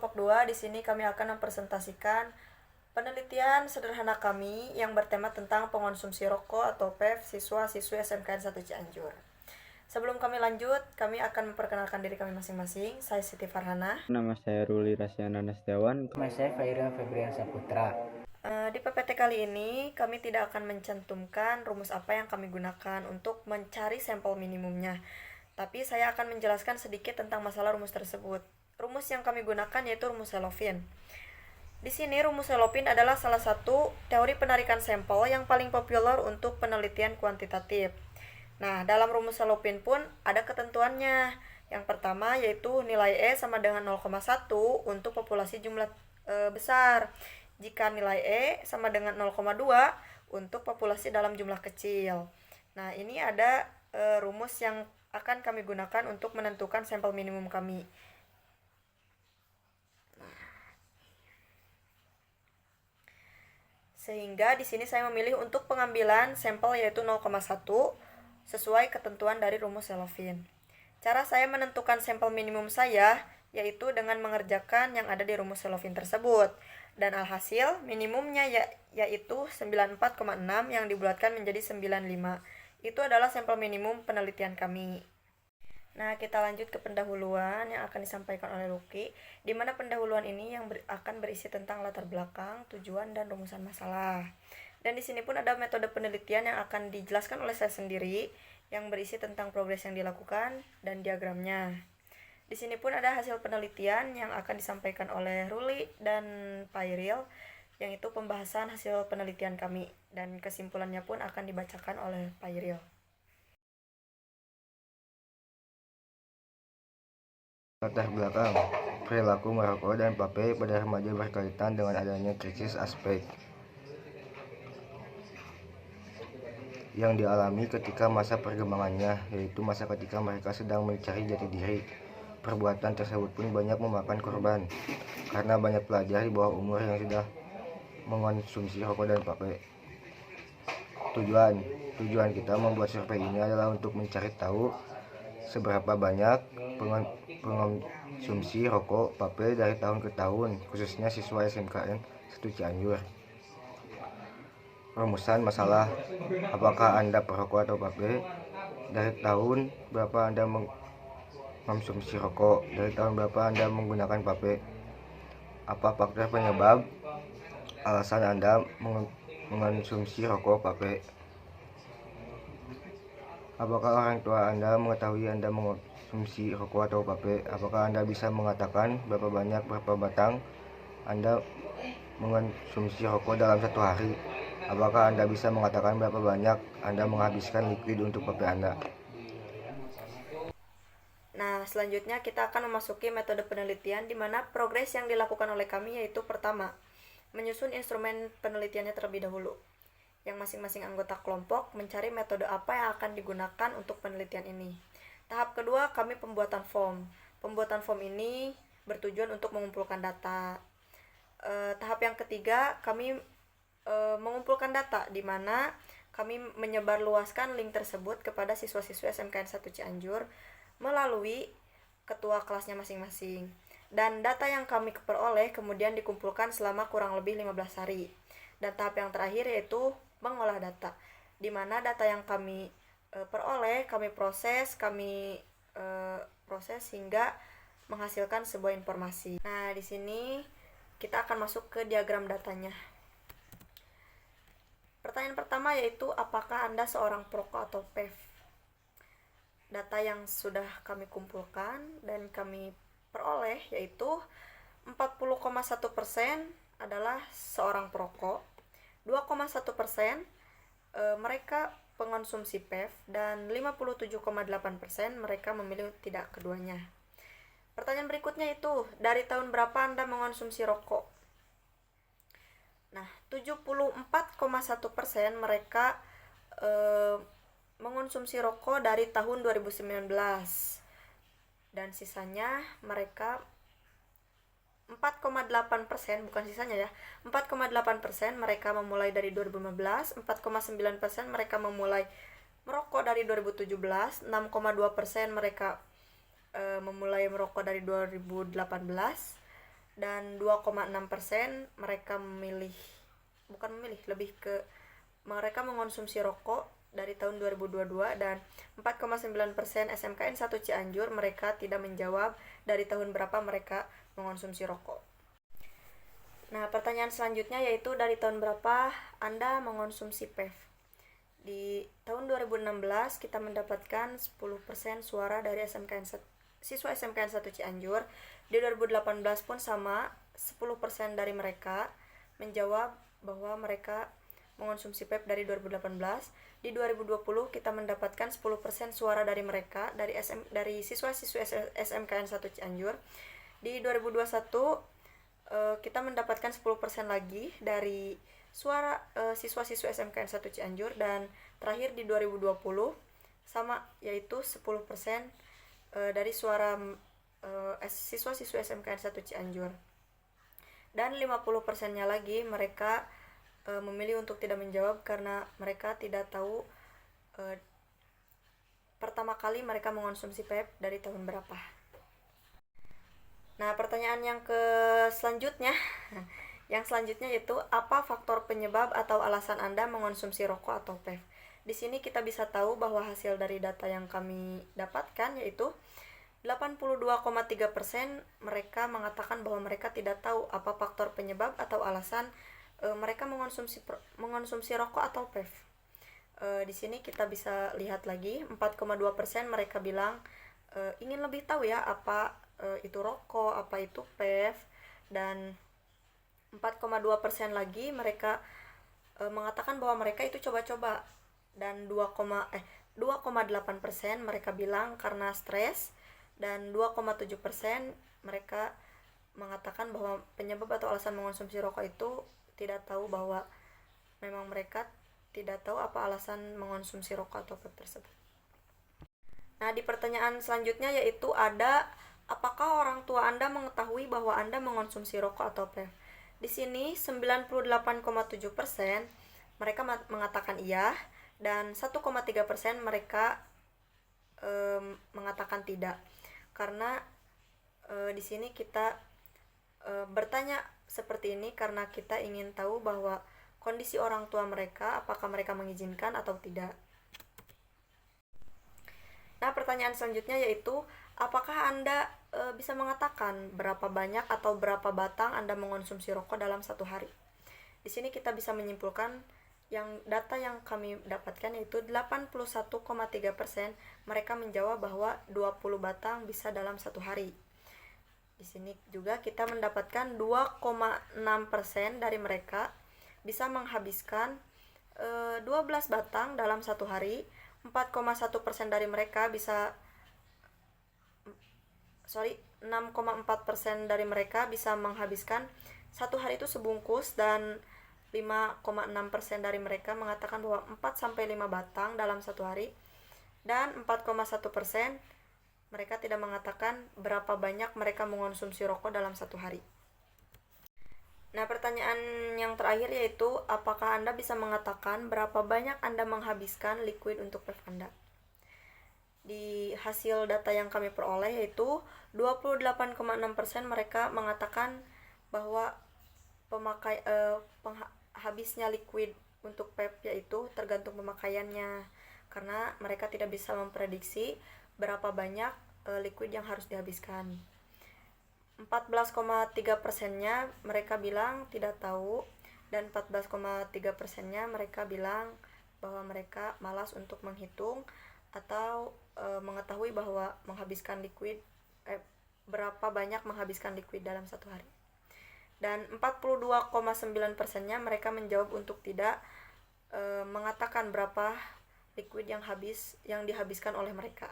kelompok 2, di sini kami akan mempresentasikan penelitian sederhana kami yang bertema tentang pengonsumsi rokok atau PEV siswa-siswi SMKN 1 Cianjur. Sebelum kami lanjut, kami akan memperkenalkan diri kami masing-masing. Saya Siti Farhana. Nama saya Ruli Rasyana Nastiawan. Nama saya Faira Febrian Saputra. Di PPT kali ini, kami tidak akan mencantumkan rumus apa yang kami gunakan untuk mencari sampel minimumnya. Tapi saya akan menjelaskan sedikit tentang masalah rumus tersebut. Rumus yang kami gunakan yaitu rumus Hallovin. Di sini rumus Hallovin adalah salah satu teori penarikan sampel yang paling populer untuk penelitian kuantitatif. Nah, dalam rumus Hallovin pun ada ketentuannya. Yang pertama yaitu nilai E sama dengan 0,1 untuk populasi jumlah besar. Jika nilai E sama dengan 0,2 untuk populasi dalam jumlah kecil. Nah, ini ada rumus yang akan kami gunakan untuk menentukan sampel minimum kami. Sehingga di sini saya memilih untuk pengambilan sampel yaitu 0,1 sesuai ketentuan dari rumus Hallovin. Cara saya menentukan sampel minimum saya yaitu dengan mengerjakan yang ada di rumus Hallovin tersebut. Dan alhasil minimumnya yaitu 94,6 yang dibulatkan menjadi 95. Itu adalah sampel minimum penelitian kami. Nah, kita lanjut ke pendahuluan yang akan disampaikan oleh Lucky, di mana pendahuluan ini yang akan berisi tentang latar belakang, tujuan, dan rumusan masalah. Dan di sini pun ada metode penelitian yang akan dijelaskan oleh saya sendiri, yang berisi tentang progres yang dilakukan dan diagramnya. Di sini pun ada hasil penelitian yang akan disampaikan oleh Ruli dan Pairil, yang itu pembahasan hasil penelitian kami, dan kesimpulannya pun akan dibacakan oleh Pairil. Latar belakang perilaku merokok dan vape pada remaja berkaitan dengan adanya krisis aspek yang dialami ketika masa perkembangannya, yaitu masa ketika mereka sedang mencari jati diri. Perbuatan tersebut pun banyak memakan korban, karena banyak pelajar di bawah umur yang sudah mengonsumsi rokok dan vape. Tujuan kita membuat survei ini adalah untuk mencari tahu seberapa banyak pengonsumsi rokok vape dari tahun ke tahun, khususnya siswa SMKN 1 Cianjur. Rumusan masalah: apakah Anda perokok atau vape? Dari tahun berapa Anda mengonsumsi rokok? Dari tahun berapa Anda menggunakan vape? Apa faktor penyebab alasan Anda mengonsumsi rokok vape? Apakah orang tua Anda mengetahui Anda mengonsumsi rokok atau vape? Apakah Anda bisa mengatakan berapa batang Anda mengonsumsi rokok dalam satu hari? Apakah Anda bisa mengatakan berapa banyak Anda menghabiskan liquid untuk vape Anda? Nah, selanjutnya kita akan memasuki metode penelitian di mana progres yang dilakukan oleh kami yaitu pertama, menyusun instrumen penelitiannya terlebih dahulu. Yang masing-masing anggota kelompok mencari metode apa yang akan digunakan untuk penelitian ini. Tahap kedua, kami pembuatan form. Pembuatan form ini bertujuan untuk mengumpulkan data. Tahap yang ketiga, kami mengumpulkan data, di mana kami menyebarluaskan link tersebut kepada siswa-siswi SMKN 1 Cianjur melalui ketua kelasnya masing-masing. Dan data yang kami peroleh kemudian dikumpulkan selama kurang lebih 15 hari. Dan tahap yang terakhir yaitu mengolah data, di mana data yang kami peroleh, kami proses hingga menghasilkan sebuah informasi. Nah, di sini kita akan masuk ke diagram datanya. Pertanyaan pertama yaitu apakah Anda seorang perokok atau PEV? Data yang sudah kami kumpulkan dan kami peroleh yaitu 40,1% adalah seorang perokok, 2,1% mereka pengonsumsi PEV, dan 57,8% mereka memilih tidak keduanya. Pertanyaan berikutnya itu, dari tahun berapa Anda mengonsumsi rokok? Nah, 74,1% mereka mengonsumsi rokok dari tahun 2019, dan sisanya mereka 4,8%, bukan sisanya ya, 4,8% mereka memulai dari 2015, 4,9% mereka memulai merokok dari 2017, 6,2% mereka memulai merokok dari 2018, dan 2,6% mereka mereka mengonsumsi rokok dari tahun 2022, dan 4,9% SMKN 1 Cianjur mereka tidak menjawab dari tahun berapa mereka mengonsumsi rokok. Nah, pertanyaan selanjutnya yaitu dari tahun berapa Anda mengonsumsi PEV? Di tahun 2016 kita mendapatkan 10% suara dari siswa SMKN 1 Cianjur. Di 2018 pun sama, 10% dari mereka menjawab bahwa mereka mengonsumsi PEV dari 2018. Di 2020 kita mendapatkan 10% suara dari mereka, dari siswa-siswi SMKN 1 Cianjur. Di 2021 kita mendapatkan 10% lagi dari suara siswa-siswi SMKN 1 Cianjur, dan terakhir di 2020 sama, yaitu 10% dari suara siswa-siswi SMKN 1 Cianjur. Dan 50%-nya lagi mereka memilih untuk tidak menjawab karena mereka tidak tahu pertama kali mereka mengonsumsi PEV dari tahun berapa. Nah, pertanyaan yang selanjutnya yaitu apa faktor penyebab atau alasan Anda mengonsumsi rokok atau PEV. Di sini kita bisa tahu bahwa hasil dari data yang kami dapatkan yaitu 82,3% mereka mengatakan bahwa mereka tidak tahu apa faktor penyebab atau alasan mereka mengonsumsi rokok atau PEV. Di sini kita bisa lihat lagi 4,2% mereka bilang ingin lebih tahu ya apa itu rokok, apa itu PEV, dan 4,2% lagi mereka mengatakan bahwa mereka itu coba-coba, dan 2,8% mereka bilang karena stres, dan 2,7% mereka mengatakan bahwa penyebab atau alasan mengonsumsi rokok itu tidak tahu, bahwa memang mereka tidak tahu apa alasan mengonsumsi rokok atau vape tersebut. Nah, di pertanyaan selanjutnya yaitu apakah orang tua Anda mengetahui bahwa Anda mengonsumsi rokok atau vape? Di sini 98,7% mereka mengatakan iya, dan 1,3% mereka mengatakan tidak. Karena di sini kita bertanya seperti ini karena kita ingin tahu bahwa kondisi orang tua mereka, apakah mereka mengizinkan atau tidak. Nah, pertanyaan selanjutnya yaitu apakah Anda bisa mengatakan berapa banyak atau berapa batang Anda mengonsumsi rokok dalam satu hari. Di sini kita bisa menyimpulkan data yang kami dapatkan yaitu 81,3% mereka menjawab bahwa 20 batang bisa dalam satu hari. Di sini juga kita mendapatkan 2,6% dari mereka bisa menghabiskan 12 batang dalam satu hari. 4,1% dari mereka 6,4% dari mereka bisa menghabiskan satu hari itu sebungkus, dan 5,6% dari mereka mengatakan bahwa 4-5 batang dalam satu hari, dan 4,1% mereka tidak mengatakan berapa banyak mereka mengonsumsi rokok dalam satu hari. Nah, pertanyaan yang terakhir yaitu apakah Anda bisa mengatakan berapa banyak Anda menghabiskan liquid untuk vape Anda. Di hasil data yang kami peroleh yaitu 28,6% mereka mengatakan bahwa habisnya liquid untuk vape yaitu tergantung pemakaiannya, karena mereka tidak bisa memprediksi berapa banyak liquid yang harus dihabiskan. 14,3%-nya mereka bilang tidak tahu, dan 14,3%-nya mereka bilang bahwa mereka malas untuk menghitung atau mengetahui bahwa berapa banyak menghabiskan liquid dalam satu hari. Dan 42,9%-nya mereka menjawab untuk tidak mengatakan berapa liquid yang dihabiskan oleh mereka.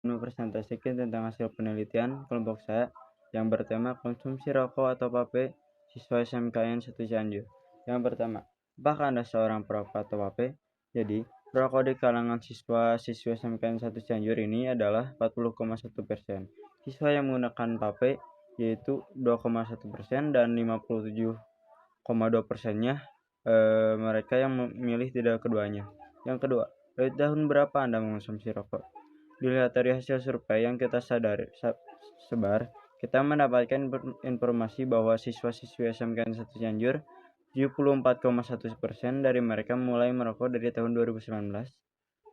Mempresentasikan tentang hasil penelitian kelompok saya yang bertema konsumsi rokok atau vape siswa SMKN 1 Cianjur. Yang pertama, apakah Anda seorang perokok atau vape? Jadi, perokok di kalangan siswa-siswi SMKN 1 Cianjur ini adalah 40,1%. Siswa yang menggunakan vape yaitu 2,1%, dan 57,2%-nya mereka yang memilih tidak keduanya. Yang kedua, dari tahun berapa Anda mengonsumsi rokok? Dilihat dari hasil survei yang kita tersebar, kita mendapatkan informasi bahwa siswa-siswi SMKN 1 Cianjur 74,1% dari mereka mulai merokok dari tahun 2019,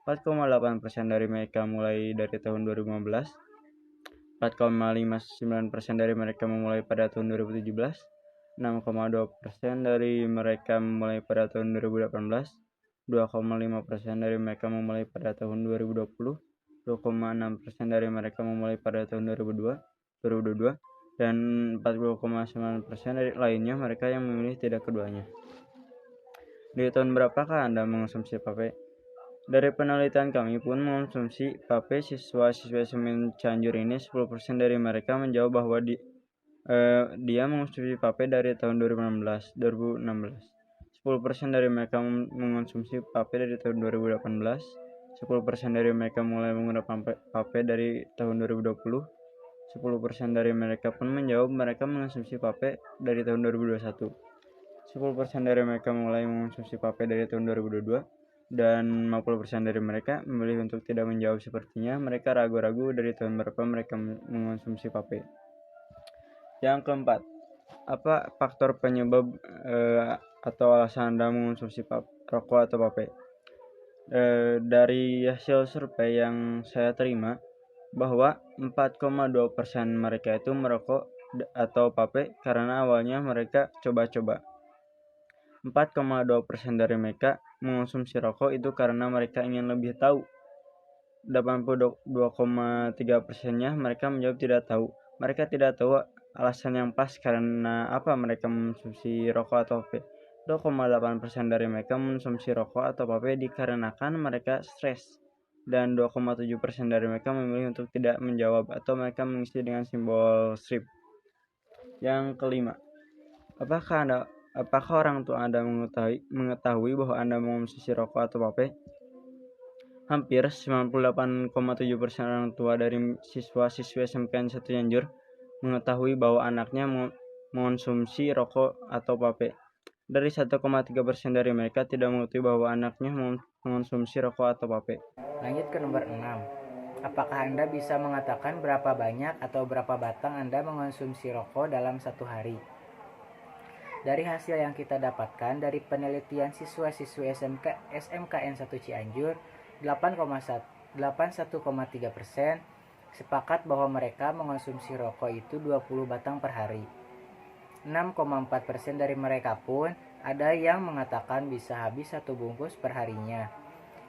4,8% dari mereka mulai dari tahun 2015, 4,59% dari mereka memulai pada tahun 2017, 6,2% dari mereka memulai pada tahun 2018, 2,5% dari mereka memulai pada tahun 2020, 2,6% dari mereka memulai pada tahun 2022, dan 40,9% dari lainnya mereka yang memilih tidak keduanya. Di tahun berapakah Anda mengonsumsi vape? Dari penelitian kami pun mengonsumsi vape siswa-siswa SMK Cianjur ini 10% dari mereka menjawab bahwa dia mengonsumsi vape dari tahun 2016. 10% dari mereka mengonsumsi vape dari tahun 2018. 10% dari mereka mulai menggunakan vape dari tahun 2020. 10% dari mereka pun menjawab mereka mengonsumsi vape dari tahun 2021. 10% dari mereka mulai mengonsumsi vape dari tahun 2022. Dan 50% dari mereka memilih untuk tidak menjawab, sepertinya mereka ragu-ragu dari tahun berapa mereka mengonsumsi vape. Yang keempat, apa faktor penyebab atau alasan Anda mengonsumsi rokok atau vape? Dari hasil survei yang saya terima, bahwa 4,2% mereka itu merokok atau vape karena awalnya mereka coba-coba. 4,2% dari mereka mengonsumsi rokok itu karena mereka ingin lebih tahu. 82,3%-nya mereka menjawab tidak tahu. Mereka tidak tahu alasan yang pas karena apa mereka mengonsumsi rokok atau vape. 2,8% dari mereka mengonsumsi rokok atau vape dikarenakan mereka stres. Dan 2,7% dari mereka memilih untuk tidak menjawab atau mereka mengisi dengan simbol strip. Yang kelima, apakah orang tua Anda mengetahui bahwa Anda mengonsumsi rokok atau vape? Hampir 98,7% orang tua dari siswa-siswi SMKN 1 Cianjur mengetahui bahwa anaknya mengonsumsi rokok atau vape. Dari 1,3% dari mereka tidak mengetahui bahwa anaknya mengonsumsi rokok atau vape. Lanjut ke nomor 6. Apakah Anda bisa mengatakan berapa banyak atau berapa batang Anda mengonsumsi rokok dalam satu hari? Dari hasil yang kita dapatkan dari penelitian siswa-siswi SMKN 1 Cianjur, 81,3% sepakat bahwa mereka mengonsumsi rokok itu 20 batang per hari. 6,4% dari mereka pun ada yang mengatakan bisa habis satu bungkus per harinya.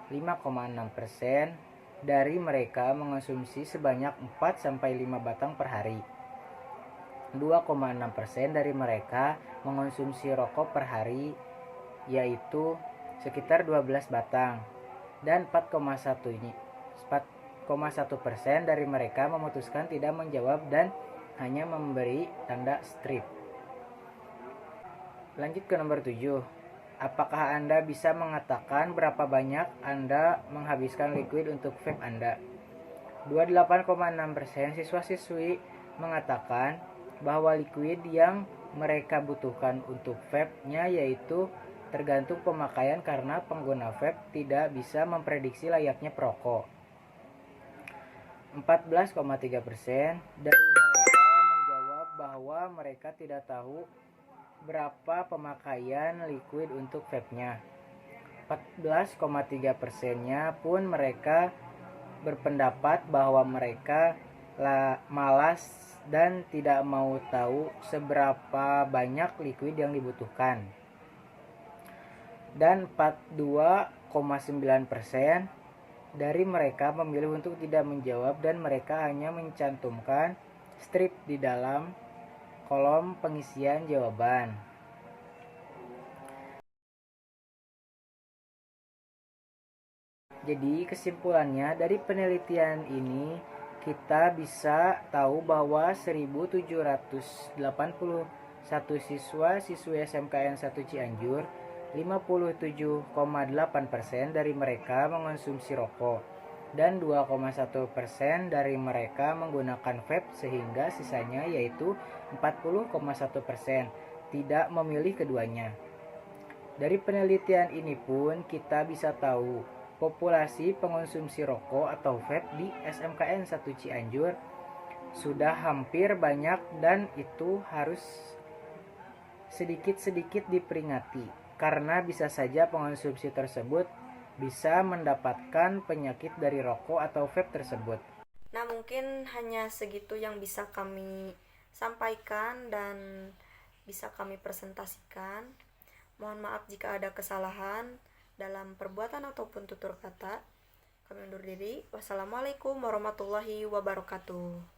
5,6% dari mereka mengonsumsi sebanyak 4-5 batang per hari. 2,6% dari mereka mengonsumsi rokok per hari, yaitu sekitar 12 batang. Dan 4,1% dari mereka memutuskan tidak menjawab dan hanya memberi tanda strip. Lanjut ke nomor 7. Apakah Anda bisa mengatakan berapa banyak Anda menghabiskan liquid untuk vape Anda? 28,6% siswa-siswi mengatakan bahwa liquid yang mereka butuhkan untuk vape-nya yaitu tergantung pemakaian karena pengguna vape tidak bisa memprediksi layaknya perokok. 14,3% dari mereka menjawab bahwa mereka tidak tahu berapa pemakaian liquid untuk vape-nya. 14,3%-nya pun mereka berpendapat bahwa mereka malas dan tidak mau tahu seberapa banyak liquid yang dibutuhkan. Dan 42,9% dari mereka memilih untuk tidak menjawab dan mereka hanya mencantumkan strip di dalam kolom pengisian jawaban. Jadi kesimpulannya dari penelitian ini kita bisa tahu bahwa 1781 siswa-siswi SMKN 1 Cianjur, 57,8% dari mereka mengonsumsi rokok dan 2,1% dari mereka menggunakan vape, sehingga sisanya yaitu 40,1% tidak memilih keduanya. Dari penelitian ini pun kita bisa tahu populasi pengonsumsi rokok atau vape di SMKN 1 Cianjur sudah hampir banyak dan itu harus sedikit-sedikit diperingati karena bisa saja pengonsumsi tersebut bisa mendapatkan penyakit dari rokok atau vape tersebut. Nah, mungkin hanya segitu yang bisa kami sampaikan dan bisa kami presentasikan. Mohon maaf jika ada kesalahan dalam perbuatan ataupun tutur kata. Kami undur diri. Wassalamualaikum warahmatullahi wabarakatuh.